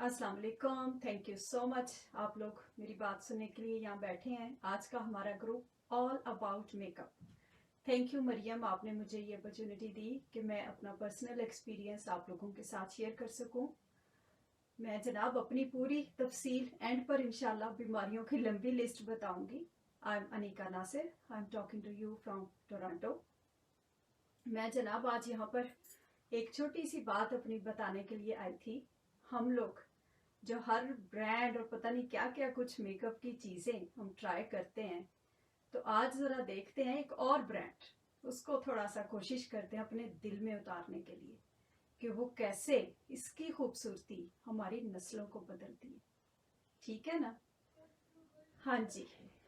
अस्सलाम वालेकुम। Thank you so much आप लोग मेरी बात सुनने के लिए यहाँ बैठे हैं। आज का हमारा group all about makeup. Thank you Mariam, आपने मुझे ये अपॉर्चुनिटी दी कि मैं अपना पर्सनल एक्सपीरियंस आप लोगों के साथ शेयर कर सकूं। मैं जनाब अपनी पूरी तफसील एंड पर इंशाल्लाह बीमारियों की लंबी लिस्ट बताऊंगी। I am Anika Nasir, I am talking to you from Toronto. मैं जनाब आज यहाँ पर एक छोटी सी बात अपनी बताने के लिए आई थी। हम लोग जो हर ब्रांड और पता नहीं क्या क्या कुछ मेकअप की चीजें हम ट्राई करते हैं, तो आज जरा देखते हैं एक और ब्रांड, उसको थोड़ा सा कोशिश करते हैं अपने दिल में उतारने के लिए कि वो कैसे इसकी खूबसूरती हमारी नस्लों को बदलती है। ठीक है ना? हाँ जी।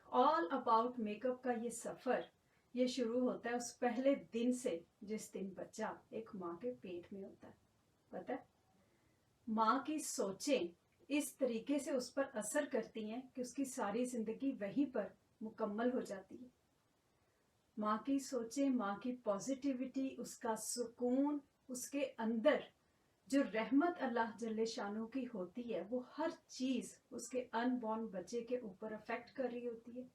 ऑल अबाउट मेकअप का ये सफर ये शुरू होता है उस पहले दिन से जिस दिन बच्चा एक माँ के पेट में होता है। पता है, माँ की सोचें इस तरीके से उस पर असर करती हैं कि उसकी सारी जिंदगी वहीं पर मुकम्मल हो जाती है। माँ की सोचें, माँ की पॉजिटिविटी, उसका सुकून, उसके अंदर जो रहमत अल्लाह जल्ले शानों की होती है, वो हर चीज उसके अनबॉर्न बच्चे के ऊपर अफेक्ट कर रही होती है।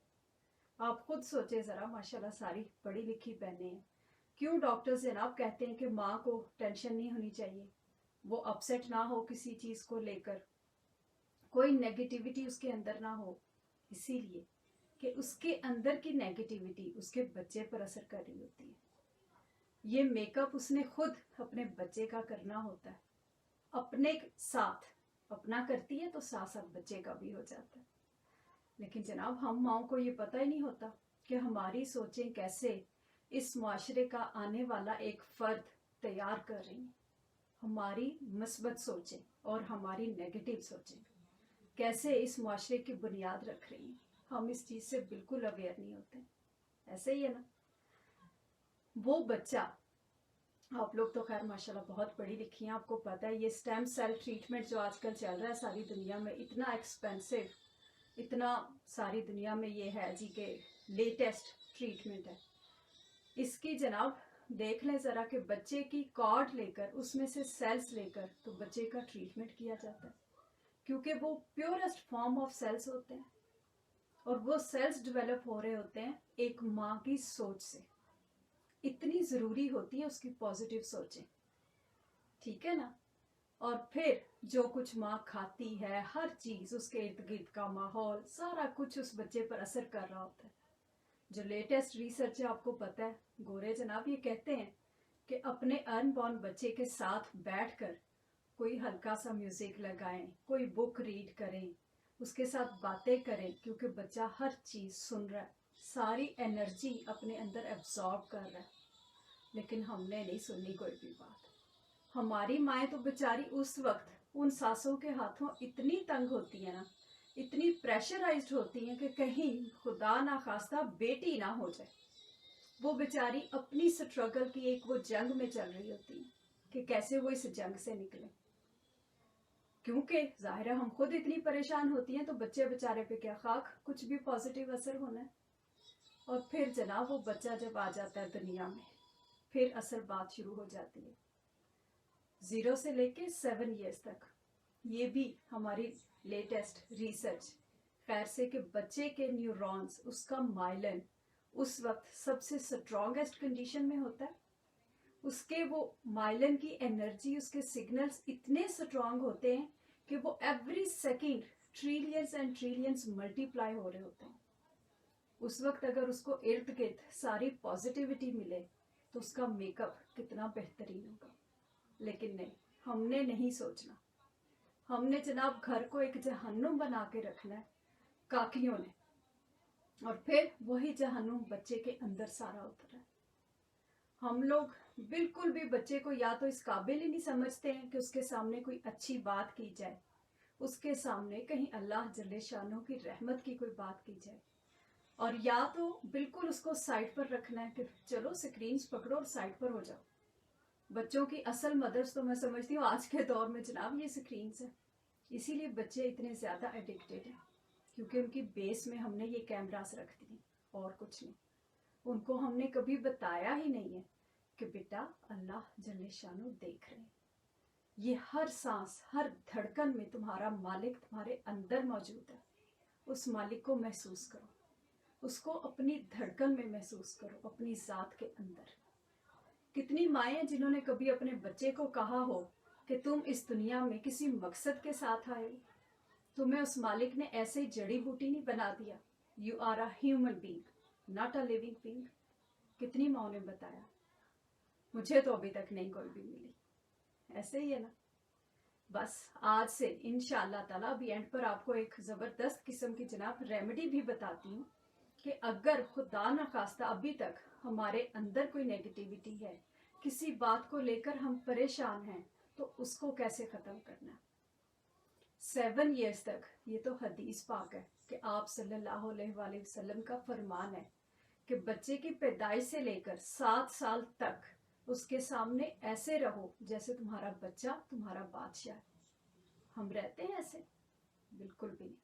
आप खुद सोचे जरा, माशाल्लाह सारी पढ़ी लिखी बहनें हैं। क्यों डॉक्टर्स जनाब कहते हैं कि माँ को टेंशन नहीं होनी चाहिए, वो अपसेट ना हो किसी चीज को लेकर, कोई नेगेटिविटी उसके अंदर ना हो, इसीलिए कि उसके अंदर की नेगेटिविटी उसके बच्चे पर असर कर रही होती है। ये मेकअप उसने खुद अपने बच्चे का करना होता है, अपने साथ अपना करती है तो साथ साथ बच्चे का भी हो जाता है। लेकिन जनाब हम माओ को ये पता ही नहीं होता कि हमारी सोचें कैसे इस मुआशरे का आने वाला एक फर्द तैयार कर रही हैं। हमारी मस्बत सोचें और हमारी नेगेटिव सोचें कैसे इस मुआशरे की बुनियाद रख रही हैं। हम इस चीज से बिल्कुल अवेयर नहीं होते। ऐसे ही है ना, वो बच्चा, आप लोग तो खैर माशाल्लाह बहुत पढ़ी लिखी हैं, आपको पता है ये स्टेम सेल ट्रीटमेंट जो आजकल चल रहा है सारी दुनिया में, इतना एक्सपेंसिव, इतना सारी दुनिया में ये है जी के लेटेस्ट ट्रीटमेंट है। इसकी जनाब देख लें जरा कि बच्चे की कॉर्ड लेकर उसमें से सेल्स लेकर तो बच्चे का ट्रीटमेंट किया जाता है, क्योंकि वो प्योरेस्ट फॉर्म ऑफ सेल्स होते हैं और वो सेल्स डेवलप हो रहे होते हैं एक माँ की सोच से। इतनी जरूरी होती है उसकी पॉजिटिव सोचें। ठीक है ना? और फिर जो कुछ माँ खाती है, हर चीज, उसके इर्द गिर्द का माहौल, सारा कुछ उस बच्चे पर असर कर रहा होता है। जो लेटेस्ट रिसर्च है आपको पता है, गोरे जनाब ये कहते हैं कि अपने अनबॉर्न बच्चे के साथ बैठकर कोई हल्का सा म्यूजिक लगाएं, कोई बुक रीड करें, उसके साथ बातें करें, क्योंकि बच्चा हर चीज सुन रहा है, सारी एनर्जी अपने अंदर एब्जॉर्ब कर रहा है। लेकिन हमने नहीं सुननी कोई भी बात। हमारी माएँ तो बेचारी उस वक्त उन सासों के हाथों इतनी तंग होती है ना, इतनी प्रेशराइज्ड होती हैं कि कहीं खुदा ना खास्ता बेटी ना हो जाए। वो बेचारी अपनी स्ट्रगल की एक वो जंग में चल रही होती है कि कैसे वो इस जंग से निकले, क्योंकि जाहिर है हम खुद इतनी परेशान होती हैं तो बच्चे बेचारे पे क्या खाक कुछ भी पॉजिटिव असर होना है। और फिर जनाब वो बच्चा जब आ जाता है दुनिया में, फिर असल बात शुरू हो जाती है 0 से लेके 7 ईयर्स तक। ये भी हमारी लेटेस्ट रिसर्च खैर से कि बच्चे के न्यूरॉन्स, उसका माइलन उस वक्त सबसे स्ट्रॉन्गेस्ट कंडीशन में होता है। उसके वो माइलन की एनर्जी, उसके सिग्नल्स इतने स्ट्रांग होते हैं कि वो every second trillions and trillions multiply हो रहे होते हैं। उस वक्त अगर उसको इर्द गिर्द सारी पॉजिटिविटी मिले तो उसका मेकअप कितना बेहतरीन होगा। लेकिन नहीं, हमने नहीं सोचना। हमने जनाब घर को एक जहन्नुम बना के रखना है काकियों ने, और फिर वही जहन्नुम बच्चे के अंदर सारा उतर है। हम लोग बिल्कुल भी बच्चे को या तो इस काबिल ही नहीं समझते हैं कि उसके सामने कोई अच्छी बात की जाए, उसके सामने कहीं अल्लाह जल्ले शानों की रहमत की कोई बात की जाए, और या तो बिल्कुल उसको साइड पर रखना है कि चलो स्क्रीन्स पकड़ो और साइड पर हो जाओ। बच्चों की असल मदर्स तो मैं समझती हूँ आज के दौर में जनाब ये स्क्रीन्स है। इसीलिए बच्चे इतने ज्यादा एडिक्टेड हैं, क्योंकि उनकी बेस में हमने ये कैमरास रख दिए और कुछ नहीं। उनको हमने कभी बताया ही नहीं है कि बेटा अल्लाह जल्ले शानू देख रहे हैं। ये हर सांस, हर धड़कन में तुम्हारा मालिक तुम्हारे अंदर मौजूद है। उस मालिक को महसूस करो, उसको अपनी धड़कन में महसूस करो, अपनी जात के अंदर। कितनी माएँ हैं जिन्होंने कभी अपने बच्चे को कहा हो कि तुम इस दुनिया में किसी मकसद के साथ आए हो, तुम्हें उस मालिक ने ऐसे ही जड़ी बूटी नहीं बना दिया। You are a human being, not a living being. कितनी माओ ने बताया, मुझे तो अभी तक नहीं कोई भी मिली। ऐसे ही है ना। बस आज से इंशाअल्लाह ताला अभी एंड पर आपको एक जबरदस्त किस्म की जनाब रेमेडी भी बताती हूँ कि अगर खुदा न खास्ता अभी तक हमारे अंदर कोई नेगेटिविटी है, किसी बात को लेकर हम परेशान हैं, तो उसको कैसे खत्म करना है। 7 years तक, ये तो हदीस पाक है कि आप सल्लल्लाहु अलैहि वसल्लम का फरमान है कि बच्चे की पैदाइश से लेकर 7 साल तक उसके सामने ऐसे रहो जैसे तुम्हारा बच्चा तुम्हारा बादशाह है। हम रहते हैं ऐसे? बिल्कुल भी नहीं।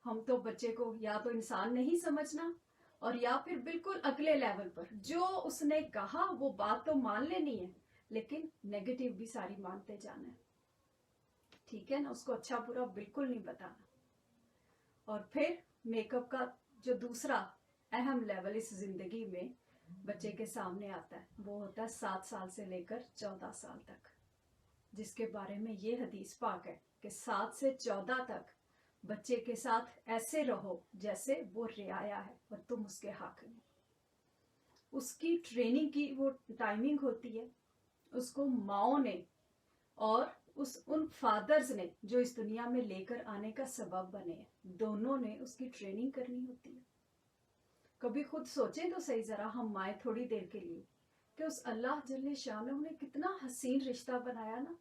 हम तो बच्चे को या तो इंसान नहीं समझना, और या फिर बिल्कुल अगले लेवल पर जो उसने कहा वो बात तो मान लेनी है, लेकिन नेगेटिव भी सारी मानते जाना है। ठीक है ना, उसको अच्छा बुरा बिल्कुल नहीं बताना। और फिर मेकअप का जो दूसरा अहम लेवल इस जिंदगी में बच्चे के सामने आता है, वो होता है 7 साल से लेकर 14 साल तक, जिसके बारे में ये हदीस पाक है कि 7 से 14 तक बच्चे के साथ ऐसे रहो जैसे वो रियाया है और तुम उसके हक में। उसकी ट्रेनिंग की वो टाइमिंग होती है। उसको माओ ने और उन फादर्स ने जो इस दुनिया में लेकर आने का सबब बने हैं, दोनों ने उसकी ट्रेनिंग करनी होती है। कभी खुद सोचें तो सही जरा, हम माए थोड़ी देर के लिए, कि उस अल्लाह जल्ले शानहू ने कितना हसीन रिश्ता बनाया ना।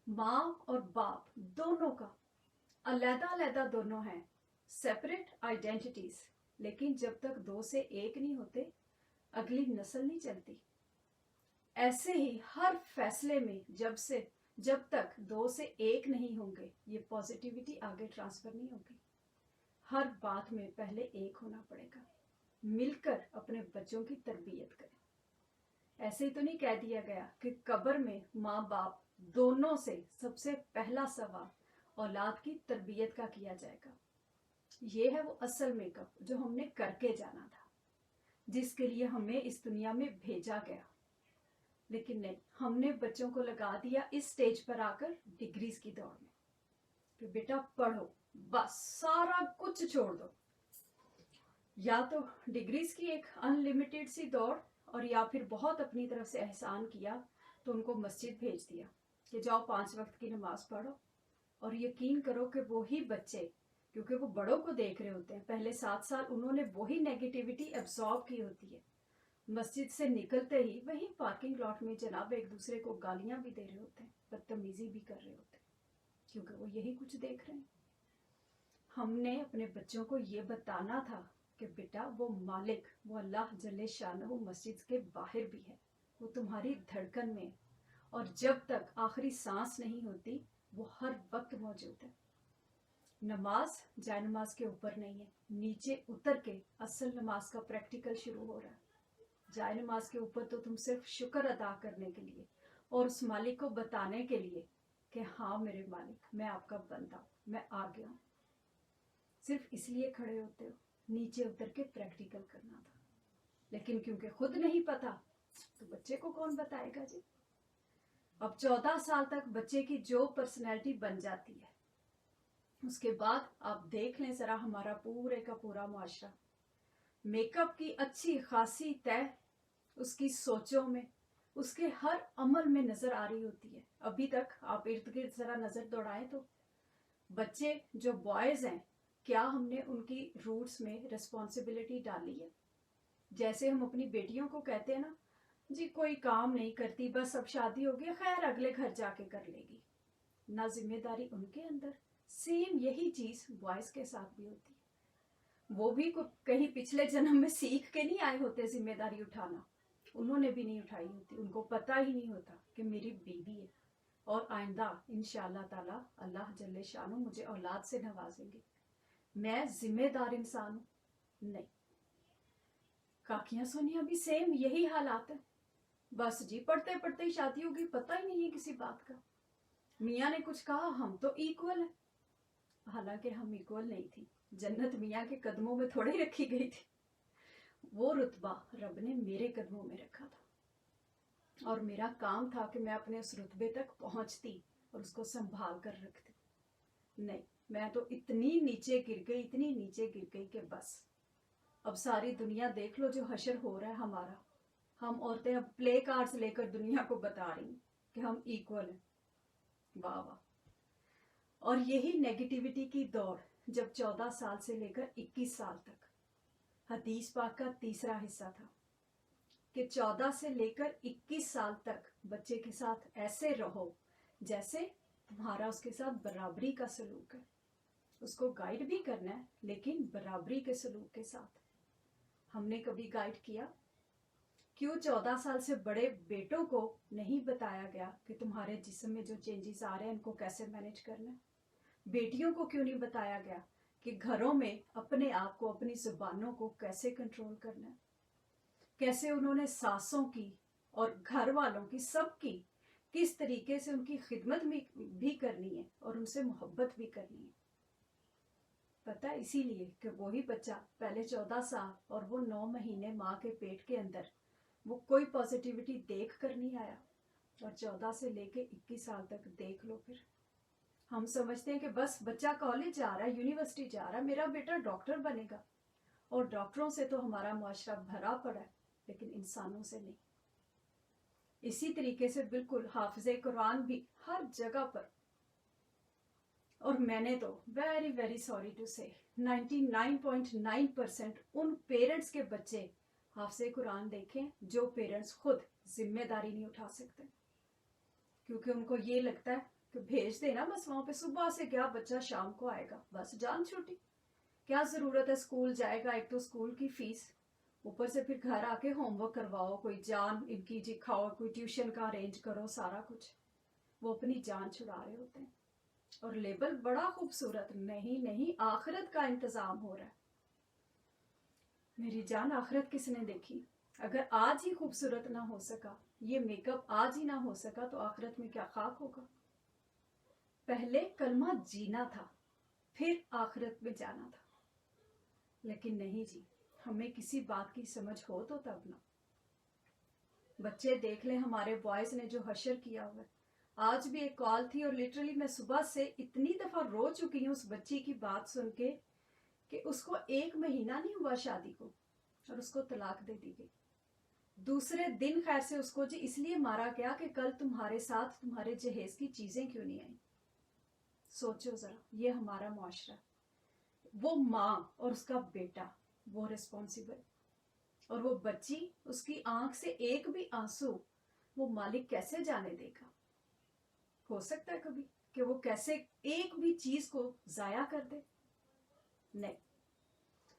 माँ और बाप दोनों का अलग अलग दोनों हैं, सेपरेट आइडेंटिटीज, लेकिन जब तक 2 से 1 नहीं होते अगली नस्ल नहीं चलती। ऐसे ही हर फैसले में जब तक 2 से 1 नहीं होंगे, ये पॉजिटिविटी आगे ट्रांसफर नहीं होगी। हर बात में पहले एक होना पड़ेगा। मिलकर अपने बच्चों की तरबियत करें। ऐसे ही तो नहीं कह दिया गया कि कब्र में माँ बाप दोनों से सबसे पहला सवाल औलाद की तरबियत का किया जाएगा। ये है वो असल मेकअप जो हमने करके जाना था, जिसके लिए हमें इस दुनिया में भेजा गया। लेकिन नहीं, हमने बच्चों को लगा दिया इस स्टेज पर आकर डिग्रीज की दौड़ में कि बेटा पढ़ो, बस सारा कुछ छोड़ दो। या तो डिग्रीज की एक अनलिमिटेड सी दौड़, और या फिर बहुत अपनी तरफ से एहसान किया तो उनको मस्जिद भेज दिया कि जाओ 5 वक्त की नमाज पढ़ो। और यकीन करो कि वही बच्चे, क्योंकि वो बड़ों को देख रहे होते हैं, पहले 7 साल उन्होंने वही नेगेटिविटी एब्जॉर्ब की होती है। मस्जिद से निकलते ही वही पार्किंग लॉट में जनाब एक दूसरे को गालियां भी दे रहे होते हैं, बदतमीजी भी कर रहे होते हैं, क्योंकि वो यही कुछ देख रहे हैं। हमने अपने बच्चों को ये बताना था कि बेटा वो मालिक, वो अल्लाह जल्ले शानहू मस्जिद के बाहर भी है, वो तुम्हारी धड़कन में, और जब तक आखिरी सांस नहीं होती वो हर वक्त मौजूद है। नमाज जाय नमाज के ऊपर नहीं है, नीचे उतर के असल नमाज का प्रैक्टिकल शुरू हो रहा है। जाय नमाज के ऊपर तो तुम सिर्फ शुक्र अदा करने के लिए और उस मालिक को बताने के लिए कि हाँ मेरे मालिक, मैं आपका बंदा, मैं आ गया हूँ, सिर्फ इसलिए खड़े होते हो। नीचे उतर के प्रैक्टिकल करना था, लेकिन क्योंकि खुद नहीं पता तो बच्चे को कौन बताएगा जी। अब 14 साल तक बच्चे की जो पर्सनैलिटी बन जाती है, उसके बाद आप देख लें जरा हमारा पूरे का पूरा मुआशरा मेकअप की अच्छी खासी तय उसकी सोचों में, उसके हर अमल में नजर आ रही होती है। अभी तक आप इर्द गिर्द जरा नजर दौड़ाएं तो बच्चे जो बॉयज हैं, क्या हमने उनकी रूट्स में रिस्पॉन्सिबिलिटी डाली है? जैसे हम अपनी बेटियों को कहते हैं ना, जी कोई काम नहीं करती, बस अब शादी हो गई, खैर अगले घर जाके कर लेगी, ना जिम्मेदारी उनके अंदर। सेम यही चीज बॉयज के साथ भी होती है। वो भी कहीं पिछले जन्म में सीख के नहीं आए होते जिम्मेदारी उठाना, उन्होंने भी नहीं उठाई होती, उनको पता ही नहीं होता कि मेरी बीवी है और आइंदा इंशाअल्लाह ताला अल्लाह जल्ले शानो मुझे औलाद से नवाजेंगे, मैं जिम्मेदार इंसान हूं। नहीं, काकियां सोनिया भी सेम यही हालात है। बस जी पढ़ते पढ़ते ही शादी होगी, पता ही नहीं है किसी बात का। मियाँ ने कुछ कहा, हम तो इक्वल हैं। हालांकि हम इक्वल नहीं थी, जन्नत मियाँ के कदमों में थोड़ी रखी गई थी, वो रुतबा रब ने मेरे कदमों में रखा था और मेरा काम था कि मैं अपने उस रुतबे तक पहुंचती और उसको संभाल कर रखती। नहीं, मैं तो इतनी नीचे गिर गई, इतनी नीचे गिर गई कि बस अब सारी दुनिया देख लो जो हशर हो रहा है हमारा। हम औरतें अब प्ले कार्ड्स लेकर दुनिया को बता रही कि हम इक्वल हैं। वाह वाह। और यही नेगेटिविटी की दौड़ जब 14 साल से लेकर 21 साल तक, हदीस पाक का तीसरा हिस्सा था कि 14 से लेकर 21 साल तक बच्चे के साथ ऐसे रहो जैसे तुम्हारा उसके साथ बराबरी का सलूक है। उसको गाइड भी करना है, लेकिन बराबरी के सलूक के साथ। हमने कभी गाइड किया? क्यों 14 साल से बड़े बेटों को नहीं बताया गया कि तुम्हारे जिस्म में जो चेंजेस आ रहे हैं उनको कैसे मैनेज करना है? बेटियों को क्यों नहीं बताया गया कि घरों में अपने आप को, अपनी जुबानों को कैसे कंट्रोल करना है? कैसे उन्होंने सासों की और घर वालों की, सबकी किस तरीके से उनकी खिदमत भी करनी है और उनसे मोहब्बत भी करनी है। पता है, इसीलिए कि वही बच्चा पहले 14 साल और वो 9 महीने माँ के पेट के अंदर वो कोई पॉजिटिविटी देख कर नहीं आया, और 14 से लेके 21 साल तक देख लो। फिर हम समझते हैं कि बस बच्चा कॉलेज जा रहा है, यूनिवर्सिटी जा रहा है, मेरा बेटा डॉक्टर बनेगा, और डॉक्टरों से तो हमारा मुआशरा भरा पड़ा है, लेकिन इंसानों से नहीं। इसी तरीके से बिल्कुल हाफिज़े कुरान भी हर जगह पर, और मैंने तो वेरी वेरी सॉरी टू से 99.9% उन पेरेंट्स के बच्चे हाफिज़े कुरान देखें जो पेरेंट्स खुद जिम्मेदारी नहीं उठा सकते, क्योंकि उनको ये लगता है कि भेज देना बस वहां पे, सुबह से क्या बच्चा शाम को आएगा, बस जान छुट्टी, क्या जरूरत है, स्कूल जाएगा, एक तो स्कूल की फीस, ऊपर से फिर घर आके होमवर्क करवाओ, कोई जान इनकी जी खाओ, कोई ट्यूशन का अरेंज करो, सारा कुछ। वो अपनी जान छुड़ा रहे होते हैं, और लेबल बड़ा खूबसूरत, नहीं नहीं आखिरत का इंतजाम हो रहा है। मेरी जान, आखिरत किसने देखी? अगर आज ही खूबसूरत ना हो सका, ये मेकअप आज ही ना हो सका, तो आखिरत में क्या खाक होगा? पहले कलमा जीना था, फिर आखिरत में जाना था। लेकिन नहीं जी, हमें किसी बात की समझ हो तो तब ना। बच्चे देख ले, हमारे बॉयज ने जो हशर किया हुआ है। आज भी एक कॉल थी और लिटरली मैं सुबह से इतनी दफा रो चुकी हूँ उस बच्ची की बात सुन के कि उसको 1 महीना नहीं हुआ शादी को और उसको तलाक दे दी गई। दूसरे दिन खैर से उसको जी इसलिए मारा गया कि कल तुम्हारे साथ तुम्हारे जहेज की चीजें क्यों नहीं आई। सोचो जरा, ये हमारा मुआशरा। वो माँ और उसका बेटा वो रिस्पॉन्सिबल, और वो बच्ची, उसकी आंख से एक भी आंसू वो मालिक कैसे जाने देगा? हो सकता है कभी कि वो कैसे एक भी चीज को जाया कर दे? नहीं,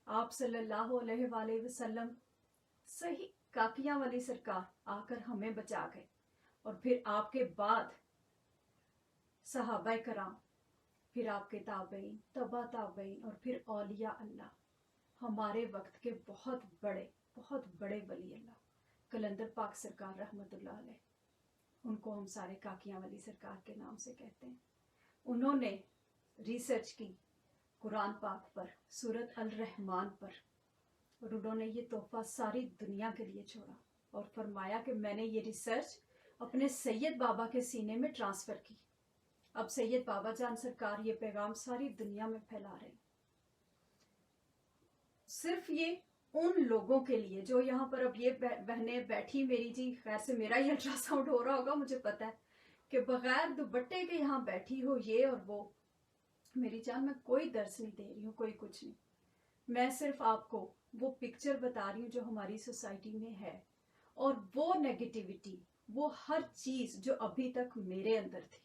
आप सल्लल्लाहु अलैहि वसल्लम सही काकियां वाली सरकार आकर हमें बचा गए, और फिर आपके बाद सहाबा कराम, फिर आपके ताबईन, तबा ताबईन, और फिर औलिया अल्लाह, हमारे वक्त के बहुत बड़े वली अल्लाह, कलंदर पाक सरकार रहमतुल्लाह अलैह, उनको हम सारे काकियां वाली सरकार के नाम से कहते हैं। उन्होंने रिसर्च की कुरान पाक पर, सूरत अल रहमान पर, और उन्होंने ये तोहफा सारी दुनिया के लिए छोड़ा और फरमाया कि मैंने ये रिसर्च अपने सैयद बाबा के सीने में ट्रांसफर की। अब सैयद बाबा जान सरकार ये पैगाम सारी दुनिया में फैला रहे हैं। सिर्फ ये उन लोगों के लिए जो यहाँ पर अब ये बहनें बैठी मेरी जी, खैर से मेरा ही अल्ट्रासाउंड हो रहा होगा मुझे पता है, कि बगैर दुपट्टे के यहाँ बैठी हो ये और वो। मेरी जान, मैं कोई दर्स नहीं दे रही हूँ, कोई कुछ नहीं, मैं सिर्फ आपको वो पिक्चर बता रही हूँ जो हमारी सोसाइटी में है, और वो नेगेटिविटी, वो हर चीज जो अभी तक मेरे अंदर थी।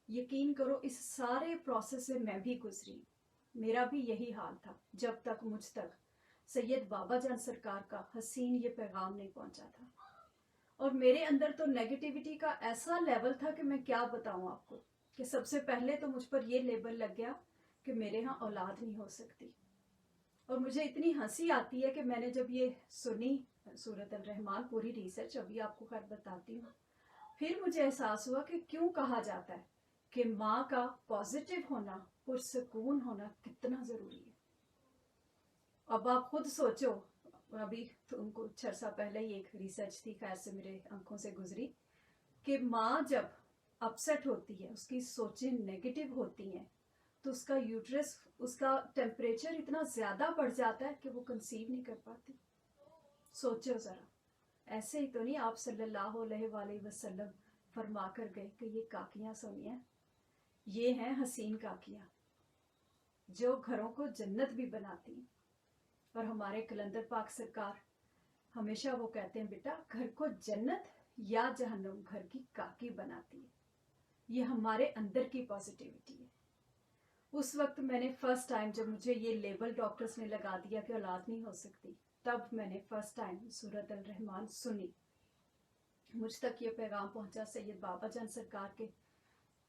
यकीन करो, इस सारे प्रोसेस से मैं भी गुजरी, मेरा भी यही हाल था जब तक मुझ तक सैयद बाबा जान सरकार का हसीन ये पैगाम नहीं पहुंचा था। और मेरे अंदर तो नेगेटिविटी का ऐसा लेवल था कि मैं क्या बताऊं आपको, कि सबसे पहले तो मुझ पर ये लेबल लग गया कि मेरे यहाँ औलाद नहीं हो सकती। और मुझे इतनी हंसी आती है कि मैंने जब ये सुनी सूरत अल रहमान पूरी रिसर्च, अभी आपको खैर बताती हूँ, फिर मुझे एहसास हुआ कि क्यों कहा जाता है कि माँ का पॉजिटिव होना, पुरसकून होना कितना ज़रूरी है। अब आप खुद सोचो, अभी तुमको कुछ अर्सा पहले ही एक रिसर्च थी, खैर से मेरे आंखों से गुजरी, कि माँ जब अपसेट होती है, उसकी सोचें नेगेटिव होती हैं, तो उसका यूट्रस, उसका टेम्परेचर इतना ज़्यादा बढ़ जाता है कि वो कंसीव नहीं कर पाती। सोचो ज़रा, ऐसे ही तो नहीं आप सल्लल्लाहु अलैहि वसल्लम फरमा कर गए कि ये काकियाँ सोनिया, ये हैं हसीन काकियाँ जो घरों को जन्नत भी बनाती हैं। और हमारे कलंदर पाक सरकार हमेशा वो कहते हैं, बेटा घर को जन्नत या जहन्नम घर की काकी बनाती है। ये हमारे अंदर की पॉजिटिविटी है। उस वक्त मैंने फर्स्ट टाइम, जब मुझे ये लेबल डॉक्टर्स ने लगा दिया कि औलाद नहीं हो सकती, तब मैंने फर्स्ट टाइम सूरत अल रहमान सुनी। मुझ तक ये पैगाम पहुंचा सैयद बाबा जान सरकार के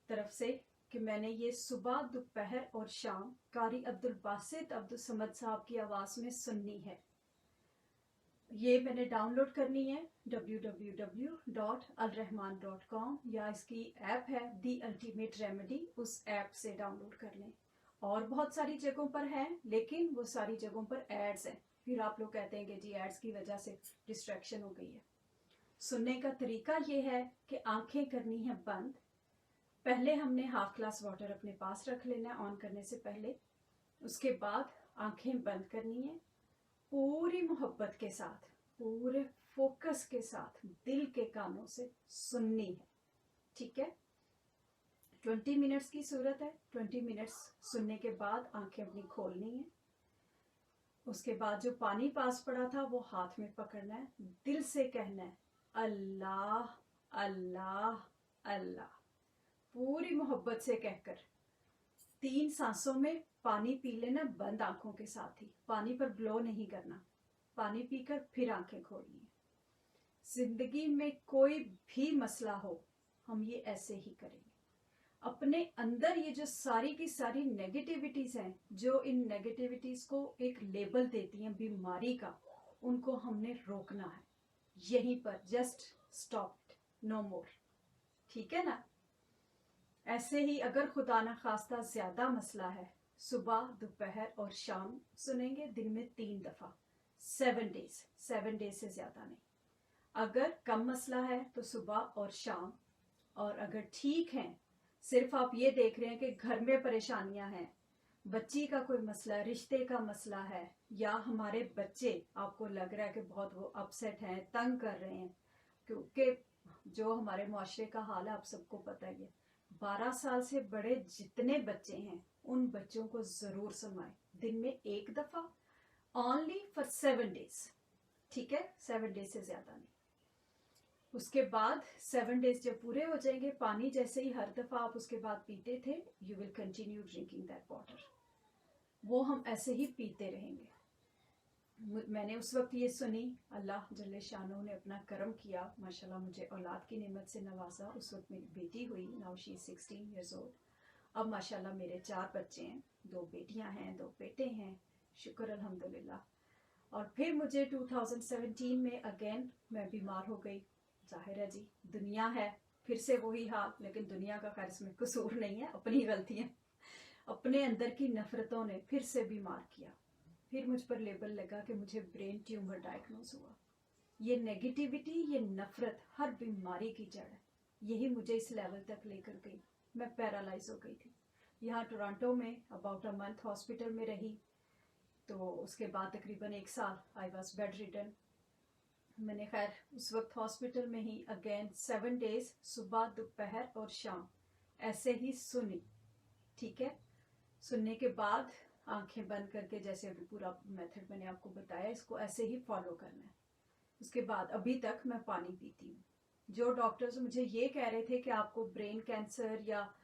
तरफ से कि मैंने ये सुबह, दोपहर और शाम कारी अब्दुल बासित अब्दुल समद साहब की आवाज़ में सुननी है। ये मैंने डाउनलोड करनी है www.alrahman.com, या इसकी ऐप है दी अल्टीमेट रेमेडी, उस ऐप से डाउनलोड कर लें। और बहुत सारी जगहों पर है, लेकिन वो सारी जगहों पर एड्स हैं, फिर आप लोग कहते हैं कि जी एड्स की वजह से डिस्ट्रैक्शन हो गई है। सुनने का तरीका ये है कि आंखें करनी है बंद। पहले हमने हाफ ग्लास वाटर अपने पास रख लेना है ऑन करने से पहले। उसके बाद आंखें बंद करनी है, पूरी मोहब्बत के साथ, पूरे फोकस के साथ, दिल के कानों से सुननी है। ठीक है, 20 मिनट्स की सूरत है। 20 मिनट्स सुनने के बाद आंखें अपनी खोलनी है। उसके बाद जो पानी पास पड़ा था वो हाथ में पकड़ना है, दिल से कहना है अल्लाह अल्लाह अल्लाह, पूरी मोहब्बत से कहकर 3 सांसों में पानी पी लेना, बंद आंखों के साथ ही। पानी पर ब्लो नहीं करना, पानी पीकर फिर आंखें खोलनी है। जिंदगी में कोई भी मसला हो, हम ये ऐसे ही करेंगे। अपने अंदर ये जो सारी की सारी नेगेटिविटीज हैं, जो इन नेगेटिविटीज को एक लेबल देती हैं बीमारी का, उनको हमने रोकना है यहीं पर। जस्ट स्टॉप, नो मोर। ठीक है ना। ऐसे ही अगर खुदा न खास्ता ज्यादा मसला है, सुबह, दोपहर और शाम सुनेंगे, दिन में 3 दफा, 7 डेज, 7 डेज से ज्यादा नहीं। अगर कम मसला है तो सुबह और शाम। और अगर ठीक है, सिर्फ आप ये देख रहे हैं कि घर में परेशानियां हैं, बच्ची का कोई मसला, रिश्ते का मसला है, या हमारे बच्चे आपको लग रहा है कि बहुत वो अपसेट हैं, तंग कर रहे हैं, क्योंकि जो हमारे मुआशरे का हाल है आप सबको पता ही है। 12 साल से बड़े जितने बच्चे हैं, उन बच्चों को जरूर सुनवाएं, दिन में 1 दफा, ओनली फॉर 7 डेज। ठीक है, 7 डेज से ज्यादा नहीं। उसके बाद 7 डेज जब पूरे हो जाएंगे, पानी जैसे ही हर दफा आप उसके बाद पीते थे, you will continue drinking that water. वो हम ऐसे ही पीते रहेंगे। मैंने उस वक्त ये सुनी, अल्लाह जल्ले शानो ने अपना करम किया, माशाल्लाह मुझे औलाद की नेमत से नवाजा। उस वक्त मेरी बेटी हुई, नाउ शी 16 years old। अब माशाल्लाह मेरे 4 बच्चे हैं, 2 बेटियां हैं, 2 बेटे हैं, शुक्र अल्हम्दुलिल्लाह। और फिर मुझे 2017 में अगेन मैं बीमार हो गई। जाहिर है जी, दुनिया है, फिर से वही हाल, लेकिन दुनिया का खैर इसमें कसूर नहीं है, अपनी गलती है। अपने अंदर की नफरतों ने फिर से बीमार किया। फिर मुझ पर लेबल लगा कि मुझे ब्रेन ट्यूमर डायग्नोज हुआ। ये नेगेटिविटी, ये नफरत हर बीमारी की जड़ है। यही मुझे इस लेवल तक लेकर गई। मैं पैरालाइज हो गई थी। यहाँ टोरंटो में अबाउट अ मंथ हॉस्पिटल में रही, तो उसके बाद तकरीबन 1 साल आई वॉज बेड रिडन। मैंने खैर उस वक्त हॉस्पिटल में ही अगेन 7 डेज, सुबह, दोपहर और शाम ऐसे ही सुनी। ठीक है, सुनने के बाद आंखें बंद करके, जैसे अभी पूरा मेथड मैंने आपको बताया, इसको ऐसे ही फॉलो करना है। उसके बाद अभी तक मैं पानी पीती हूँ। जो डॉक्टर्स मुझे ये कह रहे थे कि आपको ब्रेन कैंसर या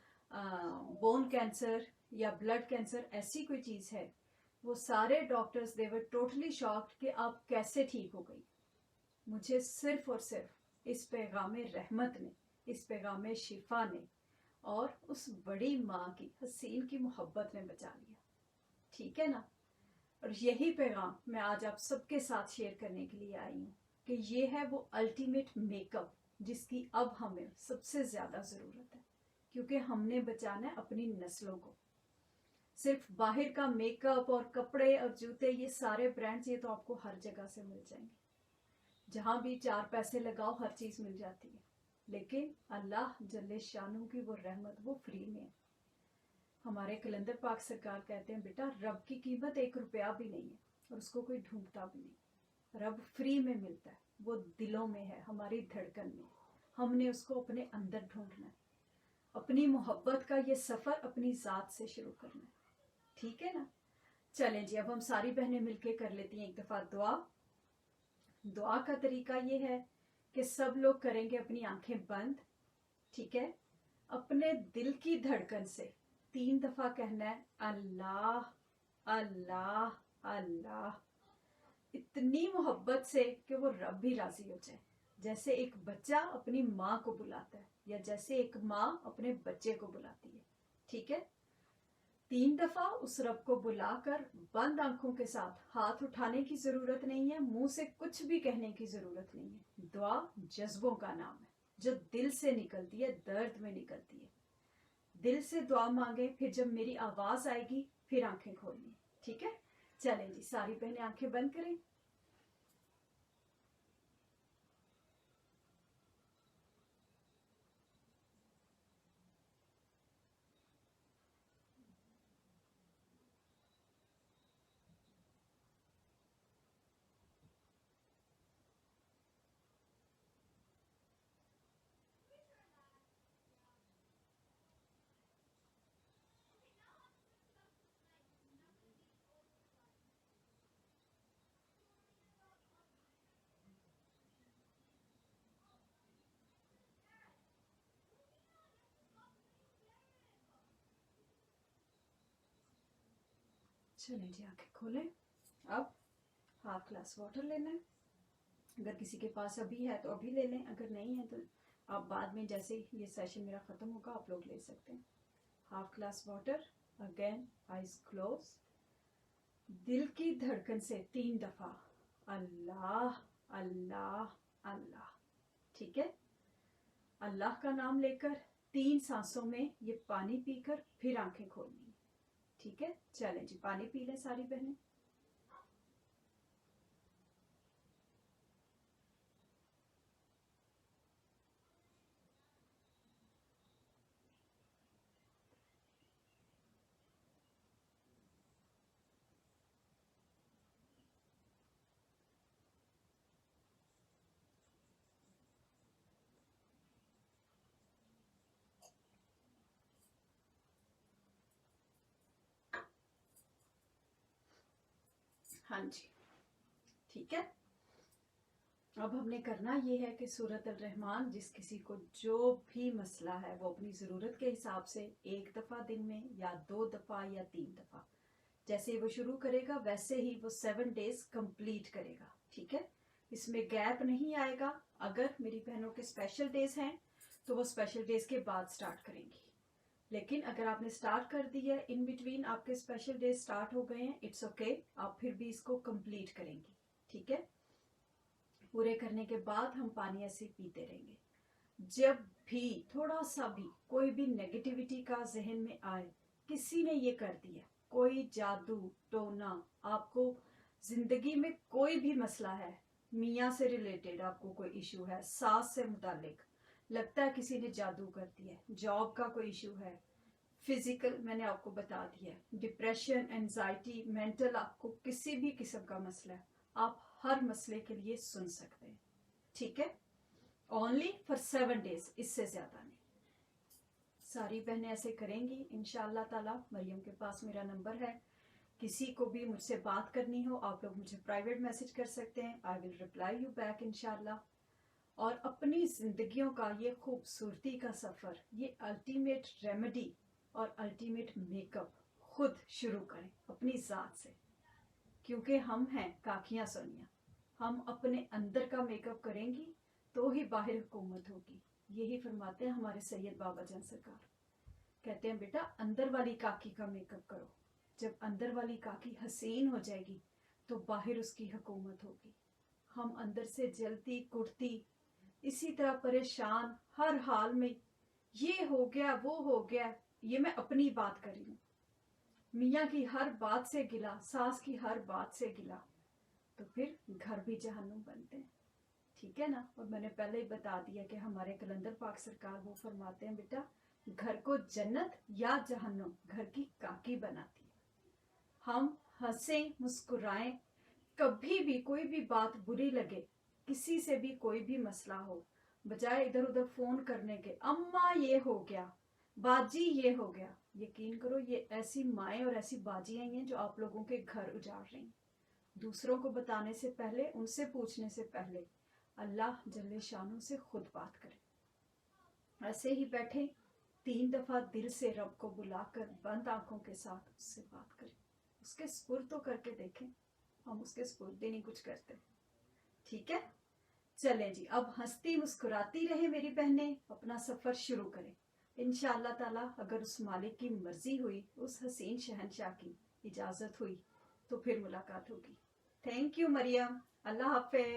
बोन कैंसर या ब्लड कैंसर ऐसी कोई चीज़ है, वो सारे doctors they were totally shocked कि आप कैसे ठीक हो गई। मुझे सिर्फ और सिर्फ इस पैगाम रहमत ने, इस पैगाम शिफा ने और उस बड़ी माँ की, हसीन की मोहब्बत ने बचा लिया। ठीक है ना। और यही पैगाम मैं आज आप सबके साथ शेयर करने के लिए आई हूँ कि ये है वो अल्टीमेट मेकअप जिसकी अब हमें सबसे ज़्यादा ज़रूरत है। क्योंकि हमने बचाना है अपनी नस्लों को। सिर्फ बाहर का मेकअप और कपड़े और जूते, ये सारे ब्रांड्स, ये तो आपको हर जगह से मिल जाएंगे, जहां भी 4 पैसे लगाओ हर चीज मिल जाती है। लेकिन अल्लाह जल्ले शानू की वो रहमत, वो फ्री में है। हमारे कलंदर पाक सरकार कहते हैं, बेटा रब की कीमत 1 रुपया भी नहीं है और उसको कोई ढूंढता भी नहीं। रब फ्री में मिलता है, वो दिलों में है, हमारी धड़कन में। हमने उसको अपने अंदर ढूंढना है। अपनी मोहब्बत का ये सफर अपनी जात से शुरू करना है, ठीक है ना। चलें जी, अब हम सारी बहनें मिलके कर लेती हैं एक दफा दुआ। दुआ का तरीका ये है कि सब लोग करेंगे अपनी आंखें बंद, ठीक है। अपने दिल की धड़कन से 3 दफा कहना है अल्लाह अल्लाह अल्लाह, इतनी मोहब्बत से कि वो रब भी राजी हो जाए। जैसे एक बच्चा अपनी माँ को बुलाता है, या जैसे एक माँ अपने बच्चे को बुलाती है, ठीक है। 3 दफा उस रब को बुलाकर बंद आंखों के साथ, हाथ उठाने की जरूरत नहीं है, मुंह से कुछ भी कहने की जरूरत नहीं है। दुआ जज्बों का नाम है, जो दिल से निकलती है, दर्द में निकलती है। दिल से दुआ मांगे, फिर जब मेरी आवाज आएगी फिर आंखें खोलनी, ठीक है। चलें जी, सारी बहनें आंखें बंद करें। चलें जी, आंखें खोलें। अब हाफ ग्लास वाटर लेना है। अगर किसी के पास अभी है तो अभी ले लें, अगर नहीं है तो आप बाद में, जैसे ये सेशन मेरा खत्म होगा, आप लोग ले सकते हैं। Half glass water, again eyes close. दिल की धड़कन से 3 दफा अल्लाह अल्लाह अल्लाह, ठीक है। अल्लाह का नाम लेकर 3 सांसों में ये पानी पीकर फिर आंखें खोलनी, ठीक है। चलें जी, पानी पी लें सारी बहनें। हाँ जी, ठीक है। अब हमने करना ये है कि सूरत अल रहमान, जिस किसी को जो भी मसला है, वो अपनी ज़रूरत के हिसाब से 1 दफ़ा दिन में, या 2 दफ़ा, या 3 दफ़ा, जैसे वो शुरू करेगा वैसे ही वो 7 डेज कंप्लीट करेगा, ठीक है। इसमें गैप नहीं आएगा। अगर मेरी बहनों के स्पेशल डेज हैं तो वो स्पेशल डेज के बाद स्टार्ट करेंगी, लेकिन अगर आपने स्टार्ट कर दी है, इन बिटवीन आपके स्पेशल डेज स्टार्ट हो गए हैं, इट्स ओके, आप फिर भी इसको कंप्लीट करेंगी, ठीक है। पूरे करने के बाद हम पानी ऐसे पीते रहेंगे। जब भी थोड़ा सा भी कोई भी नेगेटिविटी का जहन में आए, किसी ने ये कर दिया, कोई जादू टोना, आपको जिंदगी में कोई भी मसला है, मियाँ से रिलेटेड आपको कोई इशू है, सास से मुतालिक लगता है किसी ने जादू कर दिया, जॉब का कोई इशू है, फिजिकल मैंने आपको बता दिया, डिप्रेशन, एंजाइटी, मेंटल, आपको किसी भी किस्म का मसला है, आप हर मसले के लिए सुन सकते हैं, ठीक है। ओनली फॉर 7 डेज, इससे ज्यादा नहीं। सारी बहनें ऐसे करेंगी इंशाअल्लाह ताला। मरियम के पास मेरा नंबर है, किसी को भी मुझसे बात करनी हो आप लोग मुझे प्राइवेट मैसेज कर सकते हैं, I will reply you back इंशाअल्लाह। और अपनी जिंदगियों का ये खूबसूरती का सफर, ये अल्टीमेट रेमेडी और अल्टीमेट मेकअप खुद शुरू करें अपनी जात से, क्योंकि हम हैं काकियां सोनिया। हम अपने अंदर का मेकअप करेंगी तो ही बाहर हुकूमत होगी। यही फरमाते हैं हमारे सैयद बाबा जान सरकार, कहते हैं बेटा अंदर वाली काकी का मेकअप करो, जब अंदर वाली काकी हसीन हो जाएगी तो बाहर उसकी हुकूमत होगी। हम अंदर से जलती कुड़ती, इसी तरह परेशान, हर हाल में ये हो गया वो हो गया, ये मैं अपनी बात कर रही हूँ। मियाँ की हर बात से गिला, सास की हर बात से गिला, तो फिर घर भी जहन्नुम बनते हैं। ठीक है ना। और मैंने पहले ही बता दिया कि हमारे कलंदर पाक सरकार वो फरमाते हैं, बेटा घर को जन्नत या जहन्नुम घर की काकी बनाती है। हम हंसे मुस्कुराएं, कभी भी कोई भी बात बुरी लगे, किसी से भी कोई भी मसला हो, बजाय इधर उधर फोन करने के अम्मा ये हो गया, बाजी ये हो गया, यकीन करो ये ऐसी माएँ और ऐसी बाजियां ही हैं जो आप लोगों के घर उजाड़ रही हैं। दूसरों को बताने से पहले, उनसे पूछने से पहले अल्लाह जल्ले शानों से खुद बात करें। ऐसे ही बैठे 3 दफा दिल से रब को बुलाकर बंद आंखों के साथ उससे बात करें, उसके सुपुर्द तो करके देखें। हम उसके सुपुर्द ही नहीं कुछ करते। ठीक है, चलें जी, अब हंसती मुस्कुराती रहे मेरी बहनें, अपना सफर शुरू करें। इंशाअल्लाह ताला अगर उस मालिक की मर्जी हुई, उस हसीन शहनशाह की इजाजत हुई, तो फिर मुलाकात होगी। थैंक यू मरियम, अल्लाह हाफिज।